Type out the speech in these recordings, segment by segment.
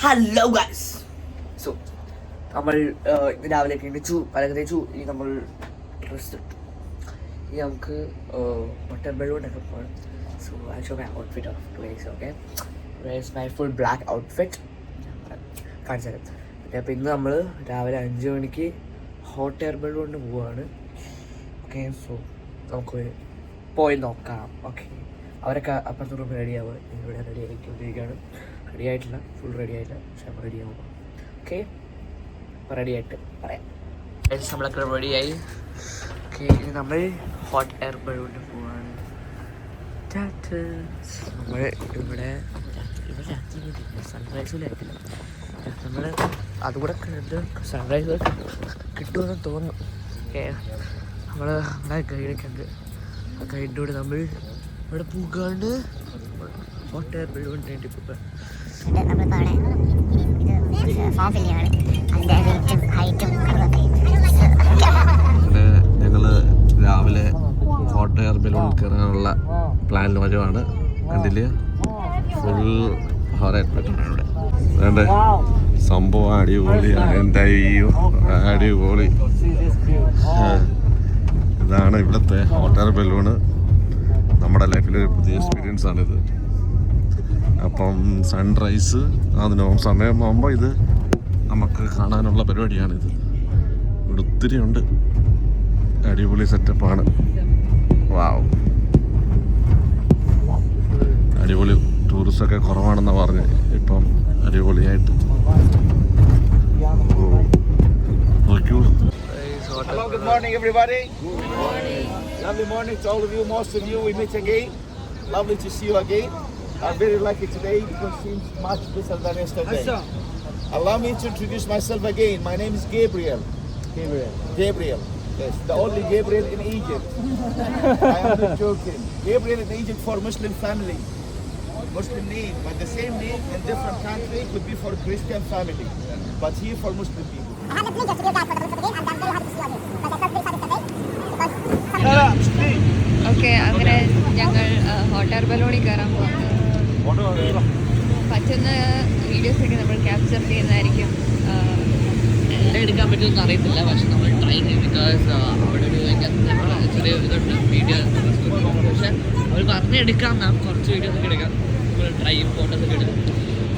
Hello guys. So നമ്മൾ രാവിലെ എണീച്ചു, പലക തേച്ചു. ഇനി നമ്മൾ ഡ്രസ് ഇട്ടു. ഇനി നമുക്ക് വാട്ടർ ബലൂണൊക്കെ പോകണം. So I show my outfit of today's. Okay, verse my full black outfit കാണിച്ചു തരാം. പിന്നെ അപ്പോൾ ഇന്ന് നമ്മൾ രാവിലെ 5 മണിക്ക് ഹോട്ട് എയർ ബലൂണിന് പോവുകയാണ്. ഓക്കെ, സോ നമുക്ക് പോയി നോക്കാം. ഓക്കെ, അവരൊക്കെ അപ്പുറത്തെ റൂമിൽ റെഡിയാവുക. ഇവിടെ റെഡി ആയിക്കൊണ്ടിരിക്കുകയാണ്. റെഡി ആയിട്ടില്ല, ഫുൾ റെഡി ആയില്ല, പക്ഷെ നമ്മൾ റെഡി ആവുക. ഓക്കെ, അപ്പോൾ റെഡി ആയിട്ട് പറയാം. നമ്മളൊക്കെ റെഡിയായി. ഓക്കെ, ഇനി നമ്മൾ ഹോട്ട് എയർ ബലൂണിന് പോവാണ്. നമ്മൾ ഇവിടെ സൺറൈസിലും ആയിട്ടില്ല. നമ്മൾ അതുകൂടെ കണ്ട് സൺറൈസ് കിട്ടുമെന്ന് തോന്നുന്നു. ഓക്കെ, നമ്മുടെ ഗൈഡൊക്കെ ഉണ്ട്. ആ ഗൈഡിനോട് നമ്മൾ ഇവിടെ പോകാണ്ട് ഹോട്ട് എയർ ബലൂണിന് വേണ്ടി പോകാൻ. ഞങ്ങള് രാവിലെ ഹോട്ട് എയർ ബലൂൺ കയറാനുള്ള പ്ലാനിൽ വരുവാണ്. കണ്ടില്ലേ, ഫുൾ ഹോറായിട്ടാണ് ഇവിടെ. വേണ്ടേ, സംഭവം അടിപൊളിയാണ്. എന്തായോ അടിപൊളി. ഇതാണ് ഇവിടുത്തെ ഹോട്ട് എയർ ബലൂണ്. നമ്മുടെ ലൈഫിലൊരു പുതിയ എക്സ്പീരിയൻസ് ആണിത്. അപ്പം സൺറൈസ് അതിന് സമയമാകുമ്പോൾ ഇത് നമുക്ക് കാണാനുള്ള പരിപാടിയാണിത്. ഇവിടെ ഒത്തിരി ഉണ്ട്. അടിപൊളി സെറ്റപ്പാണ്. വാവ്, അടിപൊളി. ടൂറിസ്റ്റൊക്കെ കുറവാണെന്നാണ് പറഞ്ഞ് ഇപ്പം അടിപൊളിയായിട്ട്. Hello, good morning everybody. Good morning. Lovely morning to all of you. Most of you we meet again. Lovely to see you again. I'm very lucky today because it seems much better than yesterday. Allow me to introduce myself again. My name is Gabriel. Gabriel. Yes, the only Gabriel in Egypt. I am not joking. Gabriel in Egypt for Muslim family. Muslim name, but the same name in different country could be for Christian family. But here for Muslim people. Okay, അങ്ങനെ ഞങ്ങൾ hot air ബലൂണിൽ കയറാൻ പോകുന്നത്. പറ്റുന്ന വീഡിയോസൊക്കെ നമ്മൾ capture ചെയ്യുന്നതായിരിക്കും. എല്ലാം എടുക്കാൻ പറ്റുമെന്ന് അറിയത്തില്ല, പക്ഷെ നമ്മൾ ട്രൈ ചെയ്യും. ബിക്കോസ് അവിടെ ഒരു ചെറിയ ഇതുണ്ട് വീഡിയോ. പക്ഷെ അവർ പറഞ്ഞെടുക്കാം, നാം കുറച്ച് വീഡിയോസൊക്കെ എടുക്കാം. നമ്മൾ ട്രൈ ഫോട്ടോസൊക്കെ എടുക്കും.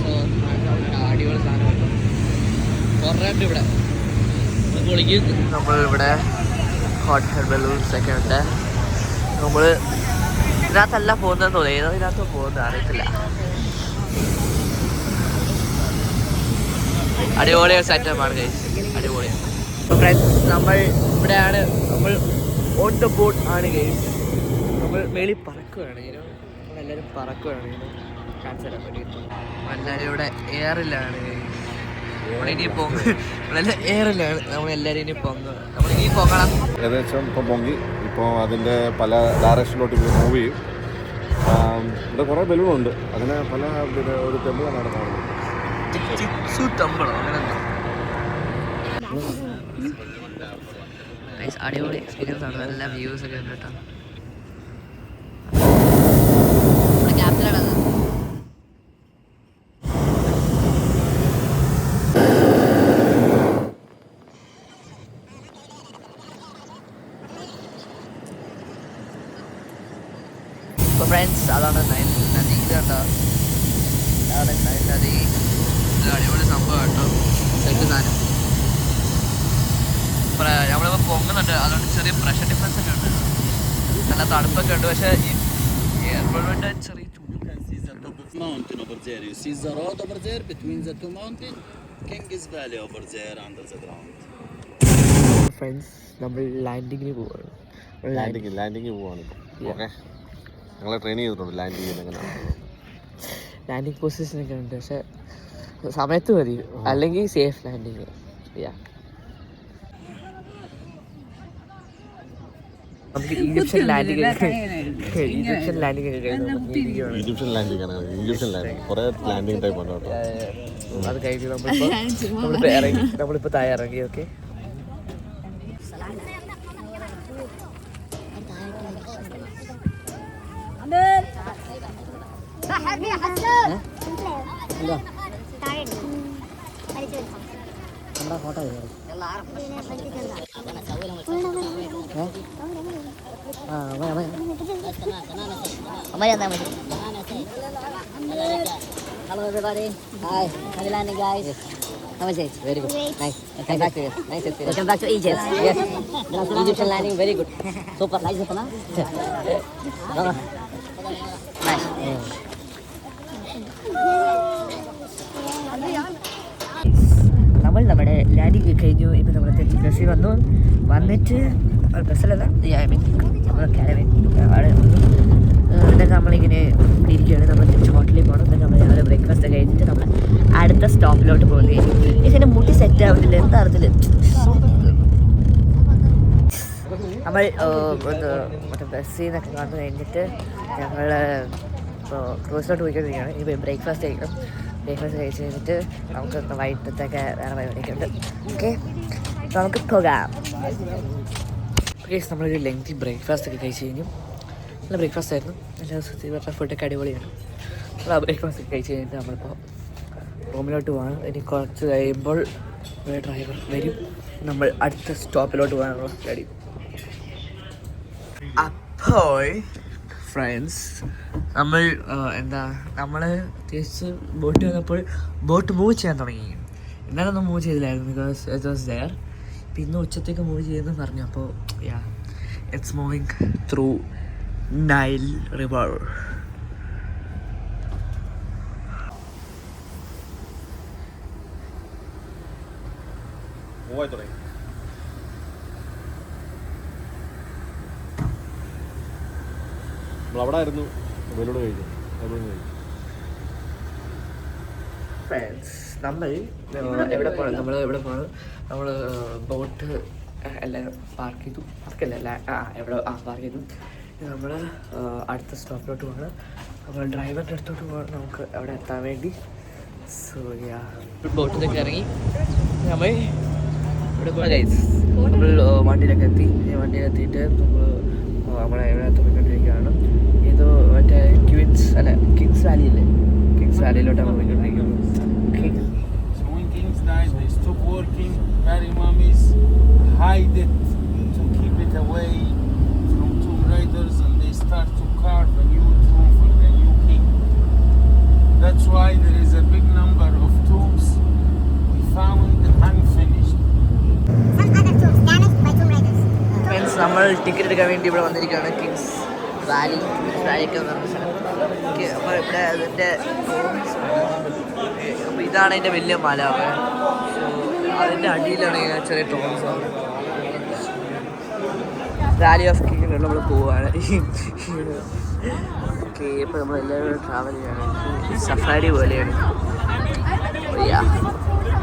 സോ അടിപൊളി സാധനം കേട്ടോ. കുറേ ഉണ്ട് ഇവിടെ. നമ്മളിവിടെ ഹോട്ട് എയർ ബലൂൺസ് ഒക്കെ ഉണ്ട്. നമ്മൾ ഇതിനകത്തല്ല പോകുന്നതെന്ന് തോന്നി. ഏതോ ഇതിനകത്ത് പോകുന്നത് അറിയത്തില്ല. അടിപൊളി സെറ്റപ്പാണ് ഗൈസ്, അടിപൊളിയാണ്. ഫ്രണ്ട്സ്, നമ്മൾ ഇവിടെയാണ്. നമ്മൾ ഓൺ ദ ബോട്ട് ആണ് ഗൈസ്. നമ്മൾ മേളിൽ പറക്കുകയാണ്. നമ്മളെല്ലാവരും പറക്കുകയാണ്. കാണിച്ചു തരാൻ വേണ്ടിയിട്ട് എല്ലാവരും ഇവിടെ എയറിലാണ്. നമ്മളിനി നമ്മളെല്ലാം എയറിലാണ്. നമ്മളെല്ലാവരും ഇനി നമ്മളിനി പൊങ്ങണം. ഏകദേശം ഇപ്പം പൊങ്ങി. ഇപ്പോൾ അതിൻ്റെ പല ഡയറക്ഷനിലോട്ട് ഇപ്പോൾ മൂവ് ചെയ്യും. ഇവിടെ കുറേ ബലൂണുണ്ട്. അങ്ങനെ പല ഒരു ടെമ്പിളാണ് അവിടെ കാണുന്നത്. അടിപൊളി എക്സ്പീരിയൻസ് ആണ്. നല്ല വ്യൂസ് ഒക്കെ ഉണ്ട് കേട്ടോ. ക്യാപ്റ്റനാണത്. അപ്പോൾ ഫ്രണ്ട്സ്, അതാണ് നൈൻ നദി. ഇത് കണ്ടോ, അതാണ് നൈൻ നദി. അടിപൊളി സംഭവം കേട്ടോ. സെറ്റ് സാധനം. നമ്മളിപ്പോൾ പൊങ്ങുന്നുണ്ട്, അതുകൊണ്ട് ചെറിയ പ്രഷർ ഡിഫറൻസ് ഒക്കെ ഉണ്ട്. നല്ല തണുപ്പൊക്കെ ഉണ്ട്. പക്ഷേ ഈ എയർ ബലൂണിൻ്റെ ചെറിയ mountain over there. You see the road over there between the two mountains? King's Valley over there under the ground. Friends, നമ്മൾ ലാൻഡിങ്ങിന് പോവാണ്. ലാൻഡിങ് പോവാണ്. ഓക്കെ, ഞങ്ങളെ ട്രെയിൻ ചെയ്തിട്ടുണ്ട് ലാൻഡിങ് എങ്ങനെയാണ്. ലാൻഡിങ് പൊസിഷനൊക്കെ ഉണ്ട്. പക്ഷെ സമയത്ത് മതി, അല്ലെങ്കിൽ സേഫ് ലാൻഡിങ്. നമുക്ക് ഈജിപ്ഷ്യൻ ലാൻഡിങ് ഒക്കെ കഴിഞ്ഞു. ഈജിപ്ഷ്യൻ ലാൻഡിങ് കുറേ ലാൻഡിങ് ടൈപ്പ് ഉണ്ട് കേട്ടോ. അത് കഴിഞ്ഞ് നമ്മളിപ്പോൾ തയ്യാറങ്ങി. ഓക്കെ, താഴെ Hello everybody. Hi. Happy landing, guys. How was it? Very good. Nice. Welcome back to you. Nice experience. Welcome back to Egypt. Yes. Egyptian landing, very good. Super. Nice, Sana. Nice. നമ്മൾ നമ്മുടെ landing കഴിഞ്ഞു. ഇപ്പം നമ്മൾ ബസ്സിൽ വന്നിട്ട് ബസ്സിലല്ല നമ്മൾ caravan അവിടെ എന്നിട്ട് നമ്മളിങ്ങനെ ഇരിക്കുകയാണ്. നമ്മൾ തിരിച്ച് ഹോട്ടലിൽ പോകണം. എന്നിട്ട് നമ്മൾ രാവിലെ ബ്രേക്ക്ഫാസ്റ്റ് കഴിഞ്ഞിട്ട് നമ്മൾ അടുത്ത സ്റ്റോപ്പിലോട്ട് പോകുന്നത്. ഇതിൻ്റെ മുടി സെറ്റ് ആവുന്നില്ല, എന്താ അറിഞ്ഞില്ല. നമ്മൾ മറ്റേ ബസ്സിൽ നിന്നൊക്കെ വന്നു കഴിഞ്ഞിട്ട് ഞങ്ങൾ ഇപ്പോൾ ക്രൂസിലോട്ട് പോയിക്കൊണ്ടിരിക്കുകയാണ്. ഇനി ബ്രേക്ക്ഫാസ്റ്റ് കഴിക്കണം. ബ്രേക്ക്ഫാസ്റ്റ് കഴിച്ച് കഴിഞ്ഞിട്ട് നമുക്ക് വൈകിട്ടത്തൊക്കെ വേറെ പരിപാടിയൊക്കെ ഉണ്ട്. ഓക്കെ, നമുക്ക് പോകാം. നമ്മളൊരു ലെങ്തി ബ്രേക്ക്ഫാസ്റ്റ് ഒക്കെ കഴിച്ച് കഴിഞ്ഞു. നല്ല ബ്രേക്ക്ഫാസ്റ്റ് ആയിരുന്നു. നല്ല ഇവരുടെ ഫുഡൊക്കെ അടിപൊളിയാണ്. നമ്മൾ ആ ബ്രേക്ക്ഫാസ്റ്റ് ഒക്കെ കഴിച്ച് കഴിഞ്ഞിട്ട് നമ്മളിപ്പോൾ റൂമിലോട്ട് പോകാം. ഇനി കുറച്ച് കഴിയുമ്പോൾ ഡ്രൈവർ വരും. നമ്മൾ അടുത്ത സ്റ്റോപ്പിലോട്ട് പോകാനുള്ള റെഡി. അപ്പോൾ ഫ്രണ്ട്സ്, നമ്മൾ നമ്മൾ തിരിച്ച് ബോട്ട് വന്നപ്പോൾ ബോട്ട് മൂവ് ചെയ്യാൻ തുടങ്ങി. എന്നാലൊന്നും മൂവ് ചെയ്തില്ലായിരുന്നു, ബിക്കോസ് ഇറ്റ് വാസ് ദെയർ. പിന്നെ ഉച്ചത്തേക്ക് മൂവ് ചെയ്യുമെന്ന് പറഞ്ഞു. അപ്പോൾ it's moving through Nile river. നമ്മളവിടെ ആയിരുന്നു, വെലോട് കഴിഞ്ഞു. ഫ്രണ്ട്സ്, നമ്മൾ എവിടെ പോകണം? നമ്മൾ ബോട്ട് എല്ലാം പാർക്ക് ചെയ്തു. പാർക്കല്ല, പാർക്ക് ചെയ്തു. നമ്മൾ അടുത്ത സ്റ്റോപ്പിലോട്ട് പോകണം. നമ്മൾ ഡ്രൈവറിൻ്റെ അടുത്തോട്ട് പോകണം നമുക്ക് അവിടെ എത്താൻ വേണ്ടി. സോ ബോട്ടിലൊക്കെ ഇറങ്ങി നമ്മൾ ഇവിടെ പോകണം ഗൈസ്. നമ്മൾ വണ്ടിയിലൊക്കെ എത്തി. വണ്ടിയിലെത്തിയിട്ട് നമ്മളെ എവിടെ പോയിക്കൊണ്ടിരിക്കുകയാണ്. ഇത് മറ്റേ കിങ്സ് വാലി അല്ലേ? കിങ്സ് വാലിയിലോട്ടാണ് പോയിക്കൊണ്ടിരിക്കുന്നത്. So when kings died, they stopped working. Very mummies hide it to keep it away from tomb raiders, and they start to carve a new tomb for the new king. That's why there is a big number of tombs we found unfinished. Some other tombs damaged by tomb raiders. Friends, നമ്മൾ ticket എടുക്കാൻ വേണ്ടി ഇവിടെ വന്നിരിക്കുകയാണ്. Kings വാലിയൊക്കെ വന്ന സ്ഥലം. അപ്പോൾ ഇവിടെ അതിൻ്റെ അപ്പോൾ ഇതാണ് അതിൻ്റെ വലിയ മല. സോ അതിൻ്റെ അടിയിലാണ് ചെറിയ ടോൺസ്. വാലി ഓഫ് കിങ്ങിൽ നമ്മൾ പോവുകയാണ്. ഓക്കെ, ഇപ്പോൾ നമ്മൾ എല്ലാവരും ട്രാവൽ ചെയ്യാണ്. സഫാരി പോലെയാണ്.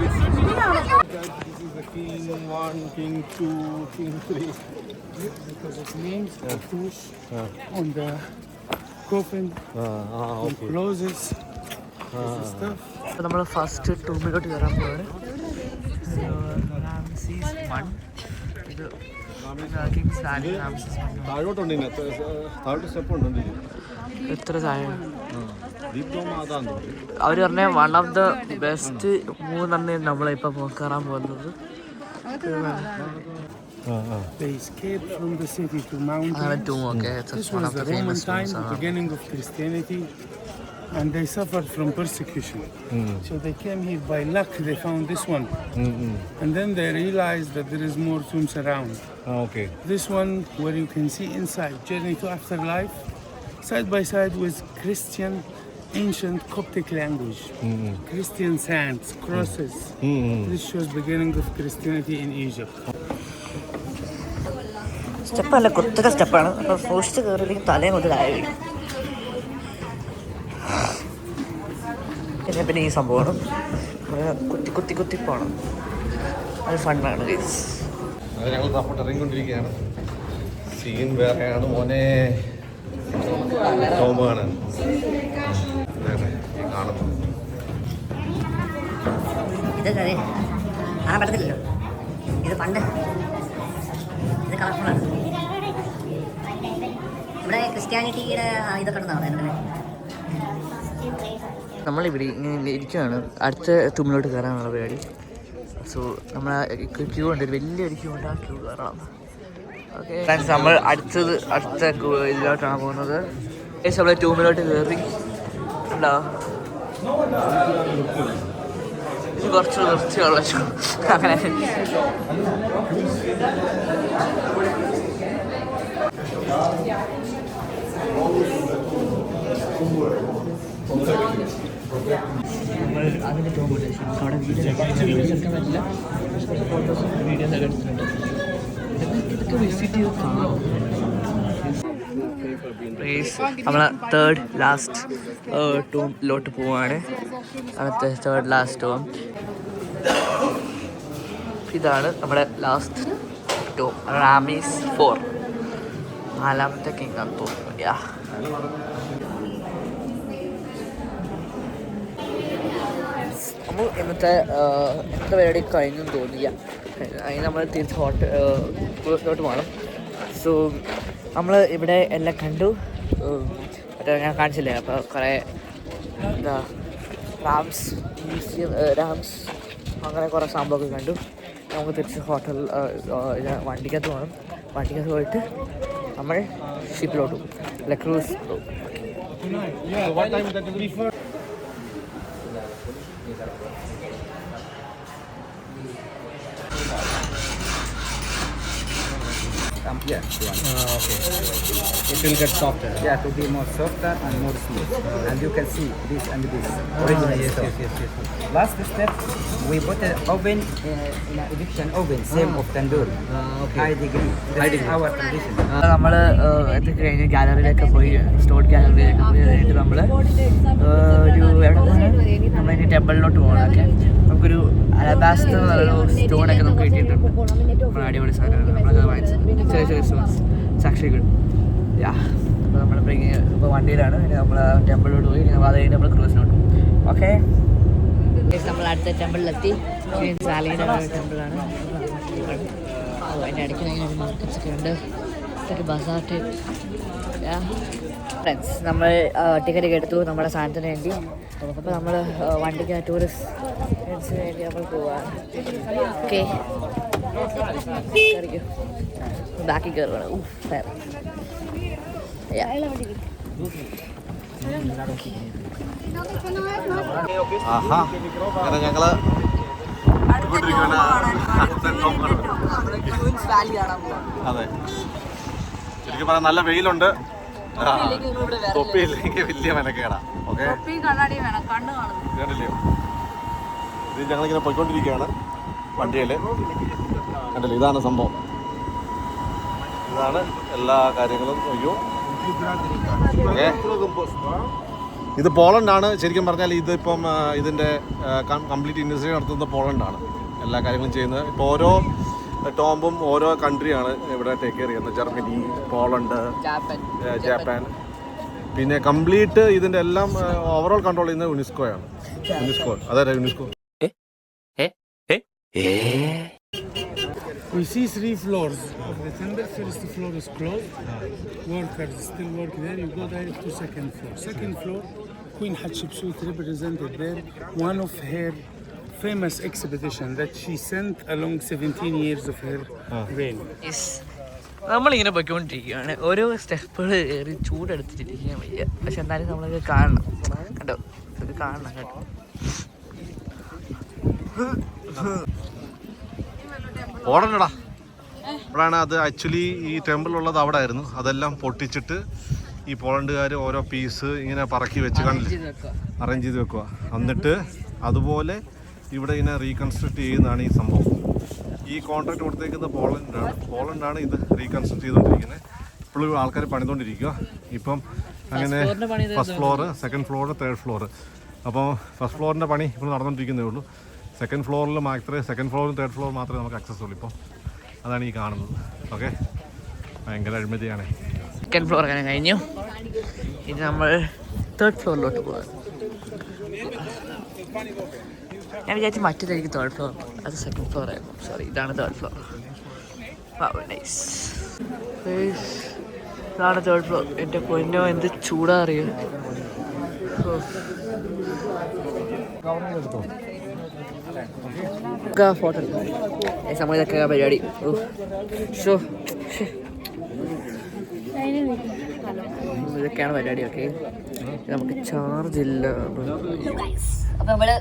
This is the king 1, king 2, king 3. Because it names push on the coffin, closes, stuff. അപ്പോൾ നമ്മൾ ഫസ്റ്റ് ടൂമിലോട്ട് കയറാൻ പോവാണ്. റാംസീസ് 1. ഇത് കിങ്സ് വാലി റാംസീസ് 1. താഴോട്ടുണ്ട്, താഴോട്ട് സ്റ്റെപ്പ് ഉണ്ട്. എത്ര താഴെ? അതാണ് അവർ പറഞ്ഞ വൺ ഓഫ് ദ ബെസ്റ്റ് 3 നമ്മളിപ്പോൾ കയറാൻ പോകുന്നത്. They escaped from the city to mountains. This was the Roman time, the beginning of Christianity, and they suffered from persecution. So they came here by luck. They found this one, and then they realized that there is more tombs around. Okay. This one, where you can see inside, Journey to Afterlife, side by side with Christian ancient Coptic language, Christian saints, crosses. This shows beginning of Christianity in Egypt. സ്റ്റെപ്പല്ല, കുത്തക സ്റ്റെപ്പാണ്. അപ്പോൾ സൂക്ഷിച്ച് കയറിയില്ലെങ്കിൽ തലയും കൊണ്ട് താഴെ വീഴും. പിന്നെ ഈ സംഭവമാണ് കുത്തി പോകണം. അത് ഫണ്ണാണ് ഗൈസ്. അത് ഞങ്ങൾ തപ്പോട്ട് ഇറങ്ങിക്കൊണ്ടിരിക്കുകയാണ്. സീൻ വേറെയാണ് മോനെ. ടോമാണ് കാണുന്നത്. ഇത് കാണാൻ പറ്റത്തില്ലല്ലോ. ഇത് പണ്ട് ഇത് കളർഫുള്ളാണ്. ഇവിടെ ക്രിസ്ത്യാനിറ്റിയുടെ ഇതൊക്കെ ഉണ്ടെന്നാണ്. നമ്മളിവിടെ ഇങ്ങനെ ഇരിക്കുകയാണ്. അടുത്ത തുമ്മിലോട്ട് കയറാനുള്ള പരിപാടി. സോ നമ്മൾ ക്യൂ ഉണ്ട്, വലിയൊരു ക്യൂ ഉണ്ട്, ആ ക്യൂ കയറണം. ഓക്കെ ഫ്രണ്ട്സ്, നമ്മൾ അടുത്ത ഇതിലോട്ടാണ് പോകുന്നത്. ഏകദേശം നമ്മൾ ടൂമിലോട്ട് കയറി ഉണ്ടോ. ഇത് കുറച്ച് വൃത്തിയുള്ള അങ്ങനെ നമ്മൾ അതിൻ്റെ ടോമുണ്ട്. നമുക്ക് അവിടെ വീഡിയോസ് എടുക്കാൻ പറ്റില്ല, ഫോട്ടോസും വീഡിയോസൊക്കെ എടുത്തിട്ടുണ്ട്. ഇതൊക്കെ വിസിറ്റ് ചെയ്ത് കാണും. നമ്മളെ തേർഡ് ലാസ്റ്റ് ടൂമിലോട്ട് പോവാണ്. അടുത്ത തേർഡ് ലാസ്റ്റ് ടൂം ഇതാണ്. നമ്മുടെ ലാസ്റ്റ് ടൂം റാമീസ് 4, 4ാമത്തെ കിങ് ആണെന്ന് തോന്നുന്നു. നമ്മൾ ഇന്നത്തെ പരിപാടി കഴിഞ്ഞെന്ന് തോന്നില്ല. അതിന് നമ്മൾ തിരിച്ച് ക്രൂസിലോട്ട് പോകണം. സോ നമ്മൾ ഇവിടെ എല്ലാം കണ്ടു. മറ്റേ ഞാൻ കാണിച്ചില്ലേ, അപ്പോൾ കുറേ എന്താ റാംസ് മ്യൂസിയം, റാംസ് അങ്ങനെ കുറേ സംഭവമൊക്കെ കണ്ടു. നമുക്ക് തിരിച്ച് വണ്ടിക്കകത്ത് പോകണം. വണ്ടിക്കകത്ത് പോയിട്ട് നമ്മൾ ഷിപ്പിലോട്ട് പോകും, അല്ല ക്രൂസ് പോകും. Yeah, okay. It will get softer. Yeah, to be more softer and more smooth. And you can see this and this. Original stuff. Yes. Last step, we put an oven in an Egyptian oven, same of tandoor. Okay. High degree. This is our tradition. നമ്മൾ ഇത് കഴിഞ്ഞ് ഗാലറിയിലൊക്കെ പോയി, stored ഗാലറിയിലൊക്കെ പോയി കഴിഞ്ഞിട്ട് നമ്മൾ ഒരു എവിടെ പോകണം, നമ്മളിനി ടെമ്പിളിലോട്ട് പോകണം. ഓക്കെ, നമുക്കൊരു അലബാസ്റ്റർ എന്നൊരു സ്റ്റോണൊക്കെ നമുക്ക് കിട്ടിയിട്ടുണ്ട്. നമ്മൾ അടിപൊളി സാധനമാണ്, നമ്മളൊക്കെ വാങ്ങിച്ചത്. ചെറിയ ചെറിയ സ്റ്റോൺസ്, സാക്ഷികൾ. അപ്പോൾ നമ്മളിപ്പോൾ ഇപ്പോൾ വണ്ടിയിലാണ്. നമ്മൾ ടെമ്പിളിലോട്ട് പോയി, അത് കഴിഞ്ഞ് നമ്മൾ ക്രൂസിലോട്ട് പോകും. ഓക്കെ, നമ്മൾ അടുത്ത ടെമ്പിളിലെത്തി. സാലിയുടെ ടെമ്പിളാണ്. അതിൻ്റെ ഇടയ്ക്ക് ഒരു മാർക്കറ്റ്സ് ഒക്കെ ഉണ്ട്, ഒരു ബസാർ ടൈപ്പ്. ഫ്രണ്ട്സ്, നമ്മൾ ടിക്കറ്റൊക്കെ എടുത്തു നമ്മുടെ സാധനത്തിന് വേണ്ടി. അപ്പോൾ നമ്മൾ വണ്ടിക്ക് ടൂറിസ്റ്റിന് വേണ്ടി നമ്മൾ പോവാണ്. ഓക്കെ, കയറിക്കോ, ബാക്കി കയറുകയാണ്. അങ്ങനെ ഞങ്ങള് അതെ, ശരിക്കും പറഞ്ഞാൽ നല്ല വെയിലുണ്ട്. തൊപ്പിയില്ലെങ്കിൽ വലിയ മെനക്കേടാ. ഓക്കെ, കണ്ടില്ലയോ, ഇത് ഞങ്ങളിങ്ങനെ പോയിക്കൊണ്ടിരിക്കുകയാണ് വണ്ടിയിൽ. കണ്ടില്ലേ, ഇതാണ് സംഭവം, ഇതാണ് എല്ലാ കാര്യങ്ങളും. അയ്യോ, ഓക്കെ, ഇത് പോളണ്ടാണ്. ശരിക്കും പറഞ്ഞാൽ ഇതിപ്പം ഇതിൻ്റെ കംപ്ലീറ്റ് ഇൻഡസ്ട്രി നടത്തുന്നത് പോളണ്ടാണ്, എല്ലാ കാര്യങ്ങളും ചെയ്യുന്നത്. ഇപ്പോൾ ഓരോ ടോംബും ഓരോ കൺട്രിയാണ് ഇവിടെ ടേക്ക് കെയർ ചെയ്യുന്നത്. Germany, Poland, Japan. പിന്നെ കംപ്ലീറ്റ് ഇതിൻ്റെ എല്ലാം ഓവറോൾ കൺട്രോൾ ചെയ്യുന്നത് യുനെസ്കോയാണ്. യുനെസ്കോ, അതെ, UNESCO. We see 3 floors of the temple. First floor is closed. Workers still work there. You go direct to second floor. Second floor, Queen Hatshepsut represented there. One of her famous expedition that she sent along 17 years of her reign. നമ്മളിങ്ങനെ പോയിക്കൊണ്ടിരിക്കുകയാണ്. ഓരോ സ്റ്റെപ്പുകൾ കയറി ചൂടെടുത്തിട്ടിരിക്കാൻ വയ്യ. പക്ഷെ എന്നാലും നമ്മളത് കാണണം. കേട്ടോ, ഇത് കാണണം കേട്ടോ. പോളണ്ടടാ, അപ്പോഴാണ് അത് ആക്ച്വലി ഈ ടെമ്പിളുള്ളത് അവിടെ ആയിരുന്നു. അതെല്ലാം പൊട്ടിച്ചിട്ട് ഈ പോളണ്ടുകാർ ഓരോ പീസ് ഇങ്ങനെ പറക്കി വെച്ച് കണ്ടില്ലേ, അറേഞ്ച് ചെയ്ത് വെക്കുക. എന്നിട്ട് അതുപോലെ ഇവിടെ ഇങ്ങനെ റീകൺസ്ട്രക്ട് ചെയ്യുന്നതാണ് ഈ സംഭവം. ഈ കോൺട്രാക്ട് കൊടുത്തേക്കുന്നത് പോളണ്ടാണ് ഇത് റീകൺസ്ട്രക്ട് ചെയ്തുകൊണ്ടിരിക്കുന്നത്. ഇപ്പോഴും ആൾക്കാർ പണിതുകൊണ്ടിരിക്കുക. ഇപ്പം അങ്ങനെ first floor, second floor, third floor. അപ്പോൾ ഫസ്റ്റ് ഫ്ലോറിൻ്റെ പണി ഇപ്പോൾ നടന്നുകൊണ്ടിരിക്കുന്നേ ഉള്ളൂ. സെക്കൻഡ് ഫ്ലോറിൽ മാത്രമേ, സെക്കൻഡ് ഫ്ലോറും തേർഡ് ഫ്ലോറും മാത്രമേ നമുക്ക് ആക്സസ് ഉള്ളൂ. ഇപ്പോൾ അതാണ് ഈ കാണുന്നത്. ഓക്കെ, ഭയങ്കര അഴിമതിയാണ്. സെക്കൻഡ് ഫ്ലോർ അങ്ങനെ കഴിഞ്ഞു. ഇനി നമ്മൾ തേർഡ് ഫ്ലോറിലോട്ട് പോകാം. ഞാൻ വിചാരിച്ചു മറ്റേതായിരിക്കും തേർഡ് ഫ്ലോർ, അത് സെക്കൻഡ് ഫ്ലോർ ആയിരുന്നു. സോറി, ഇതാണ് തേർഡ് ഫ്ലോർ. നൈസ്. ഇതാണ് തേർഡ് ഫ്ലോർ. എൻ്റെ പൊന്നോ, എന്ത് ചൂടാ അറിയോ. ഫോട്ടോ നമ്മൾ ഇതൊക്കെ പരിപാടി. ഇതൊക്കെയാണ് പരിപാടി. ഓക്കെ, നമുക്ക് ചാർജ് ഇല്ല. അപ്പൊ നമ്മള്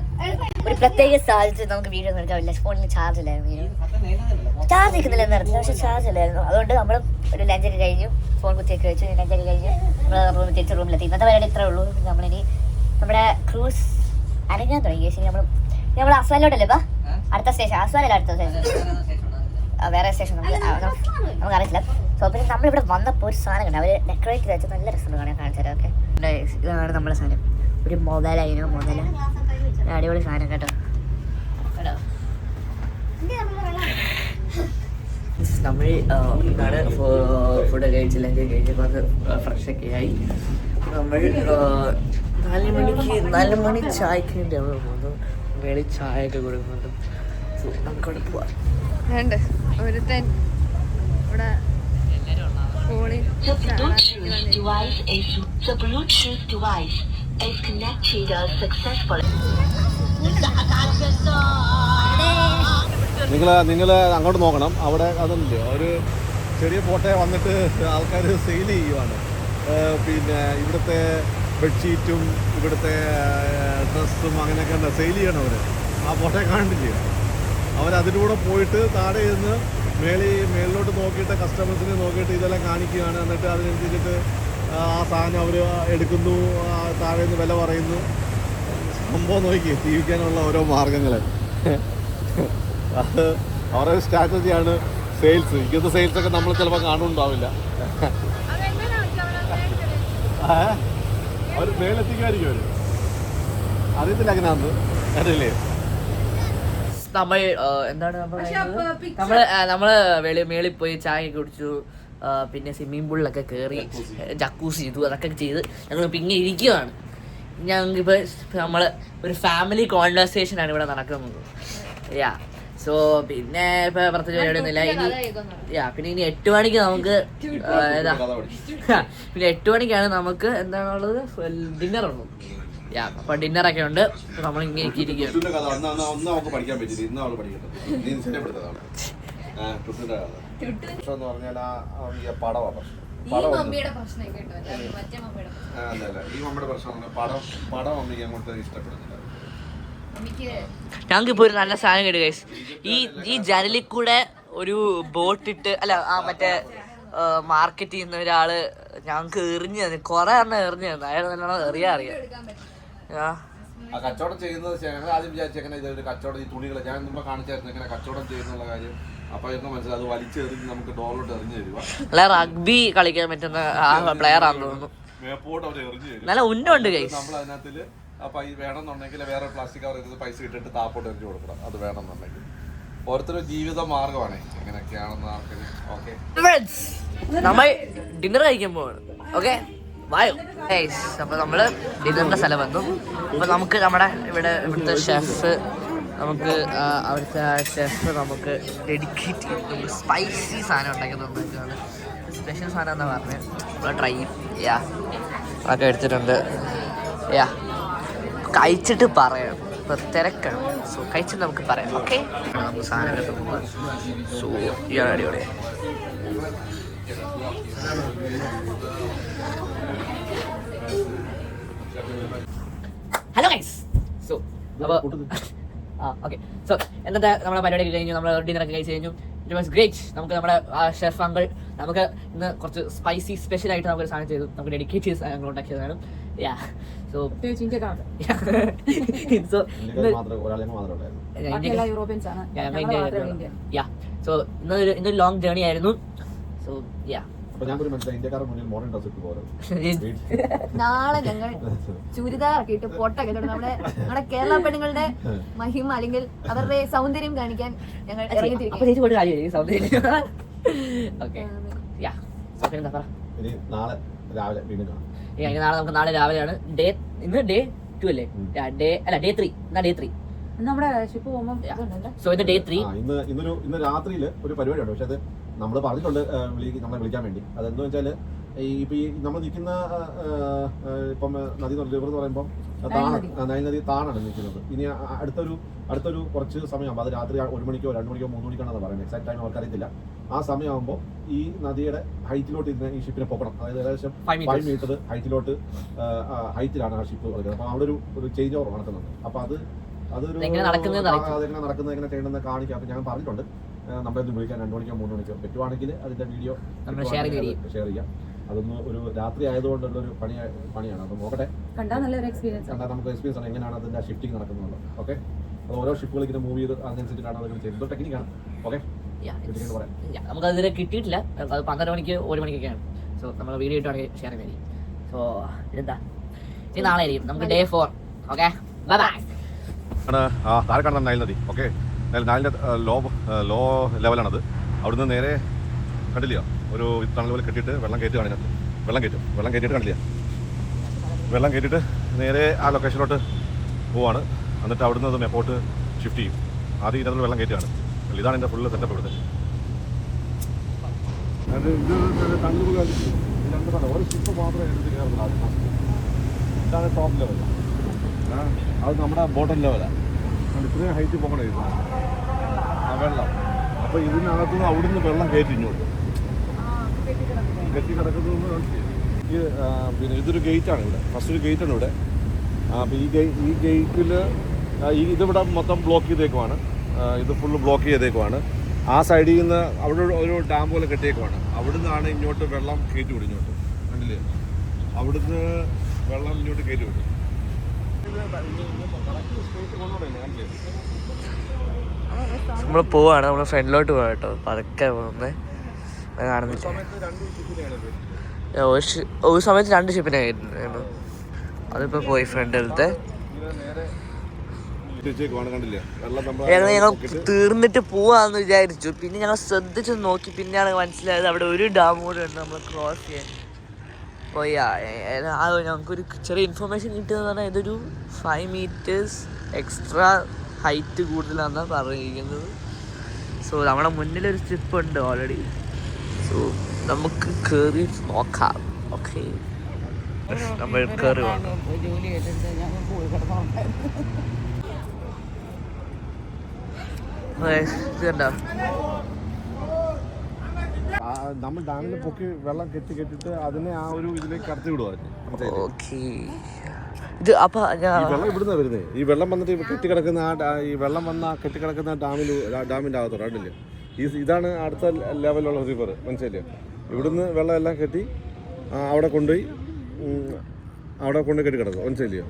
ഒരു പ്രത്യേക സാഹചര്യത്തിൽ നമുക്ക് വീഡിയോ എടുക്കാറില്ല. ഫോണിൽ ചാർജ് ഇല്ലായിരുന്നു, ചാർജ് നിൽക്കുന്നില്ല എന്നറിഞ്ഞില്ല, പക്ഷെ ചാർജ് ഇല്ലായിരുന്നു. അതുകൊണ്ട് നമ്മൾ ഒരു ലഞ്ചൊക്കെ കഴിഞ്ഞു, ഫോൺ കുത്തിയൊക്കെ വെച്ചു, ലഞ്ചൊക്കെ കഴിഞ്ഞു നമ്മൾ റൂമിൽ തിരിച്ച് റൂമിലെത്തി. ഇന്നത്തെ പരിപാടി ഇത്രേ ഉള്ളൂ. നമ്മളിനി നമ്മുടെ ക്രൂസ് അരങ്ങാൻ തുടങ്ങി. ശരി, നമ്മൾ അസ്വാനിലോട്ടല്ലേ ഇപ്പം അടുത്ത സ്റ്റേഷൻ? അസ്വാനല്ല അടുത്ത സ്റ്റേഷൻ, വേറെ സ്റ്റേഷൻ നമുക്ക് അറിയില്ല. സോ പിന്നെ നമ്മളിവിടെ വന്നപ്പോൾ ഒരു സാധനം കണ്ടു, അവർ ഡെക്കറേറ്റ് ചെയ്ത് വെച്ചാൽ നല്ല രസമുണ്ട് കാണാൻ. കാണിച്ചു തരാം. ഓക്കെ, ഇതാണ് നമ്മുടെ സാധനം. ഒരു മൊബൈലായിരുന്നു, മൊബൈൽ അടിപൊളി സാധനം കേട്ടോ. നമ്മൾ ഇതാണ് ഫുഡ് കഴിച്ചില്ലെങ്കിൽ കഴിഞ്ഞപ്പോൾ അത് ഫ്രഷൊക്കെ ആയി. നമ്മൾ 4 മണി ചായക്ക് വേണ്ടി നമ്മൾ പോകുന്നു. വേളി ചായ ഒക്കെ കൊടുക്കുന്നുണ്ട്. സോ നമുക്കവിടെ പോവാം. ഒരുത്തൻ ഇവിടെ The Bluetooth device is connected successfully. നിങ്ങൾ അങ്ങോട്ട് നോക്കണം. അവിടെ അതല്ലേ ഒരു ചെറിയ ഫോട്ടോ വന്നിട്ട് ആൾക്കാർ സെയിൽ ചെയ്യുവാണ്. പിന്നെ ഇവിടുത്തെ ബെഡ്ഷീറ്റും ഇവിടുത്തെ ഡ്രസ്സും അങ്ങനെയൊക്കെ ഉണ്ട്, സെയിൽ ചെയ്യണം അവർ. ആ ഫോട്ടോ കാണില്ലേ? അവരതിലൂടെ പോയിട്ട് താഴെ ഇരുന്ന് മേളിലോട്ട് നോക്കിയിട്ട് കസ്റ്റമേഴ്സിനെ നോക്കിയിട്ട് ഇതെല്ലാം കാണിക്കുകയാണ്. എന്നിട്ട് അതിനനുസരിച്ചിട്ട് ആ സാധനം അവർ എടുക്കുന്നു, താഴെ നിന്ന് വില പറയുന്നു. സംഭവം നോക്കി ജീവിക്കാനുള്ള ഓരോ മാർഗങ്ങൾ. അത് അവരുടെ സ്ട്രാറ്റജിയാണ് സെയിൽസ്. ഇങ്ങനത്തെ സെയിൽസൊക്കെ നമ്മൾ ചിലപ്പോൾ കാണുന്നുണ്ടാവില്ല. അവർ മേലെത്തിക്കുമായിരിക്കും. അവർ അറിയത്തില്ല അങ്ങനെയാന്ന് അറിയില്ലേ? നമ്മൾ എന്താണ് നമ്മൾ മേളിൽ പോയി ചായ കുടിച്ചു, പിന്നെ സ്വിമ്മിംഗ് പൂളിലൊക്കെ കയറി ജക്കൂസ് ചെയ്തു. അതൊക്കെ ചെയ്ത് ഞങ്ങൾ പിന്നെ ഇരിക്കുകയാണ്. ഞങ്ങൾക്കിപ്പോൾ നമ്മൾ ഒരു ഫാമിലി കോൺവെർസേഷനാണ് ഇവിടെ നടക്കുന്നത്. യാ, സോ പിന്നെ ഇപ്പോൾ പ്രത്യേകിച്ച് പരിപാടിയൊന്നുമില്ല. പിന്നെ ഇനി 8 മണിക്ക് നമുക്ക് പിന്നെ 8 മണിക്കാണ് നമുക്ക് എന്താണുള്ളത്, ഡിന്നറുണ്ട്. അപ്പൊ ഡിന്നറൊക്കെ ഉണ്ട്. നമ്മൾ ഇങ്ങനെ ഇരിക്കുകയാണ്. ഞങ്ങൾക്കിപ്പോ ഒരു നല്ല സാധനം കേട്ടു ഗൈസ്. ഈ ജനലിൽ കൂടെ ഒരു ബോട്ടിട്ട് മറ്റേ മാർക്കറ്റ് ചെയ്യുന്ന ഒരാള് ഞങ്ങൾക്ക് എറിഞ്ഞു തന്നെ, കുറെ എണ്ണം എറിഞ്ഞു തന്നെ. അയാൾ നല്ലോണം അറിയാം. കച്ചവടം ചെയ്യുന്നത് ഞങ്ങൾ ആദ്യം വിചാരിച്ചെങ്ങനെ ഇതൊരു കച്ചവടം, ഈ തുണികൾ ഞാൻ മുമ്പ് കാണിച്ചായിരുന്നു എങ്ങനെ കച്ചവടം ചെയ്യുന്നുള്ള കാര്യം. അപ്പൊ എനിക്ക് മനസ്സിലായി അത് വലിച്ചെറിഞ്ഞ് നമുക്ക് ഡോളോട്ട് എറിഞ്ഞു തരുക. അല്ല, റഗ്ബി കളിക്കാൻ പറ്റുന്ന പ്ലെയർ ആണെന്ന് തോന്നുന്നു. മേപ്പോട്ട് അവർ എറിഞ്ഞു തരും. നല്ല ഉന്നുണ്ട് ഗൈസ്. നമ്മൾ അതിനകത്തില് അപ്പൊ ഈ വേണമെന്നുണ്ടെങ്കിൽ വേറെ പ്ലാസ്റ്റിക് കവർ ചെയ്ത് പൈസ ഇട്ടിട്ട് താപ്പോട്ട് എറിഞ്ഞു കൊടുക്കണം. അത് വേണമെന്നുണ്ടെങ്കിൽ ഓരോരുത്തരും ജീവിത മാർഗമാണ് എങ്ങനെയൊക്കെയാണെന്ന് ആർക്കും. ഓക്കെ, നമ്മൾ ഡിന്നർ കഴിക്കാൻ പോവാണ്. ഓക്കെ, വായോ. അപ്പൊ നമ്മള് ഡിന്നറിന്റെ സ്ഥലം വന്നു. അപ്പൊ നമുക്ക് ഇവിടുത്തെ ഷെഫ് നമുക്ക് ഡെഡിക്കേറ്റ് ചെയ്ത് സ്പൈസി സാധനം ഉണ്ടാക്കി തന്നിട്ടാണ്. സ്പെഷ്യൽ സാധനം എന്താ പറഞ്ഞത്, നമ്മൾ ട്രൈ ചെയ്യും. അതൊക്കെ എടുത്തിട്ടുണ്ട്. കഴിച്ചിട്ട് പറയാം, ഇപ്പൊ തിരക്കാണ്. സോ കഴിച്ചിട്ട് നമുക്ക് പറയാം. ഓക്കെ, നമുക്ക് സാധനങ്ങളൊക്കെ നോക്കാം. സോ ഇയാണ് അടിപൊളി. Hello guys. സോ അപ്പോൾ ഓക്കെ, സോ എന്നിട്ട് നമ്മുടെ പരിപാടിയൊക്കെ കഴിഞ്ഞു, നമ്മൾ ഡിന്നറൊക്കെ കഴിച്ച് കഴിഞ്ഞു. It was great. നമുക്ക് നമ്മുടെ ഷെഫ് അങ്കിൾ നമുക്ക് ഇന്ന് കുറച്ച് സ്പൈസി സ്പെഷ്യലായിട്ട് നമുക്കൊരു സാധനം ചെയ്തു. നമുക്ക് ഡെഡിക്കേറ്റ് ചെയ്ത് സാധനങ്ങൾ ഉണ്ടാക്കിയതാണ്. സോ ഇന്നൊരു ലോങ് ജേർണി ആയിരുന്നു. സോ നാളെ ഞങ്ങൾ ചുരിദാറൊക്കെ ഇട്ട് പൊട്ടൊക്കെ നമ്മുടെ കേരള പെണ്ണുങ്ങളുടെ മഹിമ അല്ലെങ്കിൽ അവരുടെ സൗന്ദര്യം കാണിക്കാൻ ഞങ്ങൾ ഇറങ്ങിത്തിരിക്കും. നാളെ രാവിലെയാണ് ഇന്ന് ഡേ 2 അല്ലേ? ഡേ 3. നമ്മുടെ ഷിപ്പ് പോകുമ്പോൾ സോ ഇത് ഡേ 3. ഇന്ന് രാത്രിയിൽ ഒരു പരിപാടിയുണ്ട്. പക്ഷെ അത് നമ്മൾ പറഞ്ഞിട്ടുണ്ട് നമ്മളെ വിളിക്കാൻ വേണ്ടി. അതെന്താ വെച്ചാൽ ഇപ്പൊ ഈ നമ്മൾ നിൽക്കുന്ന ഇപ്പം നദി റിവർ എന്ന് പറയുമ്പോൾ നൈൽ നദി താണാണ് നിൽക്കുന്നത്. ഇനി അടുത്തൊരു കുറച്ച് സമയമാകുമ്പോൾ, അത് രാത്രി 1 മണിക്കോ 2 മണിക്കോ 3 മണിക്കാണെന്ന് പറയുന്നത്, എക്സാക്ട് ടൈം അവർക്കറിയത്തില്ല. ആ സമയമാകുമ്പോൾ ഈ നദിയുടെ ഹൈറ്റിലോട്ട് ഇതിനെ ഈ ഷിപ്പിനെ പൊക്കണം. അതായത് ഏകദേശം 5 മീറ്റർ ഹൈറ്റിലാണ് ആ ഷിപ്പ് വരുന്നത്. അപ്പോൾ അവിടെ ഒരു ചേഞ്ച് ഓവർ നടക്കുന്നുണ്ട്. അപ്പോൾ അതെങ്ങനെ നടക്കുന്നത്, എങ്ങനെ ചെയ്യണമെന്ന് കാണിക്കാം. അപ്പോൾ ഞാൻ പറഞ്ഞിട്ടുണ്ട് നമ്മളൊന്ന് വിളിക്കാൻ 2 മണിക്കോ 3 മണിക്കോ പറ്റുവാണെങ്കിൽ അതിന്റെ വീഡിയോ ഷെയർ ചെയ്യാം. അതൊന്ന് ഒരു രാത്രി ആയതുകൊണ്ടുള്ള ഒരു പണിയാണ്. അപ്പോൾ നോക്കട്ടെ, കണ്ടാൽ നമുക്ക് എക്സ്പീരിയൻസ് ആണ് എങ്ങനെയാണ് അതിന്റെ ഷിഫ്റ്റിംഗ് നടക്കുന്നത്. ഓക്കെ, അത് ഓരോ ഷിപ്പുകൾ ഇങ്ങനെ മൂവ് ചെയ്ത് അതിനനുസരിച്ചിട്ടാണ് അതൊക്കെ ചെയ്യുന്നത്. ടെക്നിക്കാണ്. ഓക്കെ, നമുക്ക് അതിനെ കിട്ടിയിട്ടില്ല. അത് 12 മണിക്ക് 1 മണിക്കൊക്കെയാണ്. സോ നമ്മൾ വീഡിയോ ഇട്ടാണെങ്കിൽ ഷെയർ ചെയ്യാം. സോ ഇതെന്താ, ഇനി നാളെ ആയിരിക്കും നമുക്ക് ഡേ 4. Okay, bye bye. താഴെ കാണുന്ന നൈൽ നദി. ഓക്കെ, നൈലിൻ്റെ ലോ ലെവലാണത്. അവിടുന്ന് നേരെ കണ്ടില്ല, ഒരു തണൽ പോലെ കെട്ടിയിട്ട് വെള്ളം കയറ്റുകയാണ്. ഇതിനകത്ത് വെള്ളം കയറ്റിയിട്ട് കണ്ടില്ല, വെള്ളം കയറ്റിയിട്ട് നേരെ ആ ലൊക്കേഷനിലോട്ട് പോവാണ്. എന്നിട്ട് അവിടുന്ന് അത് മെപ്പോട്ട് ഷിഫ്റ്റ് ചെയ്യും. ആദ്യം ഇതിനകത്ത് വെള്ളം കയറ്റുകയാണ്. ഇതാണ് എൻ്റെ ഫുള്ള് സെറ്റപ്പ് ഇവിടുത്തെ. ഒരു ഷിപ്പ് മാത്രമേ എടുത്ത് കയറുന്നുള്ളൂ. ഇതാണ് ടോപ്പ് ലെവൽ. അത് നമ്മുടെ ബോട്ടം ലെവലാണ്. ഇത്രയും ഹൈറ്റ് പോകണേ ആ വെള്ളം. അപ്പോൾ ഇതിനകത്തുനിന്ന് അവിടുന്ന് വെള്ളം കയറ്റി ഇങ്ങോട്ട് കെട്ടി കിടക്കുന്നത്. പിന്നെ ഇതൊരു ഗേറ്റാണ് ഇവിടെ, ഫസ്റ്റ് ഒരു ഗേറ്റാണ് ഇവിടെ. അപ്പോൾ ഈ ഗേറ്റിൽ ഇതിവിടെ മൊത്തം ബ്ലോക്ക് ചെയ്തേക്കുവാണ്. ഇത് ഫുള്ള് ബ്ലോക്ക് ചെയ്തേക്കുവാണ്. ആ സൈഡിൽ നിന്ന് അവിടെ ഒരു ഡാം പോലെ കെട്ടിയേക്കുവാണ്. അവിടുന്നാണ് ഇങ്ങോട്ട് വെള്ളം കയറ്റി വിടും. ഇങ്ങോട്ട് കണ്ടില്ലേ, അവിടുന്ന് വെള്ളം ഇങ്ങോട്ട് കയറ്റി വിടും. നമ്മൾ പോവാണ്, നമ്മൾ ഫ്രണ്ടിലോട്ട് പോവാ കേട്ടോ. പതുക്കെ പോകുന്നത് കാണുന്നില്ല. ഒരു സമയത്ത് 2 ഷിപ്പിനായിരുന്നു. അതിപ്പോൾ പോയി ഫ്രണ്ടിലത്തെ. ഞങ്ങൾ തീർന്നിട്ട് പോവാന്ന് വിചാരിച്ചു. പിന്നെ ഞങ്ങൾ ശ്രദ്ധിച്ച് നോക്കി, പിന്നെയാണ് മനസ്സിലായത് അവിടെ ഒരു ഡാം കൂടെ ഉണ്ട് നമ്മൾ ക്രോസ് ചെയ്യാൻ. പോയി ഞങ്ങൾക്കൊരു ചെറിയ ഇൻഫർമേഷൻ കിട്ടിയെന്ന് പറഞ്ഞാൽ ഇതൊരു 5 മീറ്റേഴ്സ് എക്സ്ട്രാ ഹൈറ്റ് കൂടുതലാണെന്നാണ് പറഞ്ഞിരിക്കുന്നത്. സോ നമ്മുടെ മുന്നിലൊരു സ്ട്രിപ്പ് ഉണ്ട് ഓൾറെഡി. സോ നമുക്ക് കയറി നോക്കാം. ഓക്കെ, നമ്മൾ കയറി വേണം. ഇതുണ്ടോ, നമ്മൾ ഡാമിൽ പൊക്കി വെള്ളം കെട്ടിയിട്ട് അതിനെ ആ ഒരു ഇതിലേക്ക് കടത്തി വിടുക. ഇത് അപ്പൊ വെള്ളം ഇവിടുന്ന് വരുന്നത്. ഈ വെള്ളം വന്നിട്ട് കെട്ടിക്കിടക്കുന്ന ഈ വെള്ളം വന്ന കെട്ടിക്കിടക്കുന്ന ഡാമിൻ്റെ അകത്തോട്ട് കണ്ടില്ലേ. ഇതാണ് അടുത്ത ലെവലുള്ള റിവർ, മനസ്സിലായില്ലേ. ഇവിടുന്ന് വെള്ളം എല്ലാം കെട്ടി അവിടെ കൊണ്ടുപോയി കെട്ടി കിടക്കും, മനസ്സിലായില്ലയോ.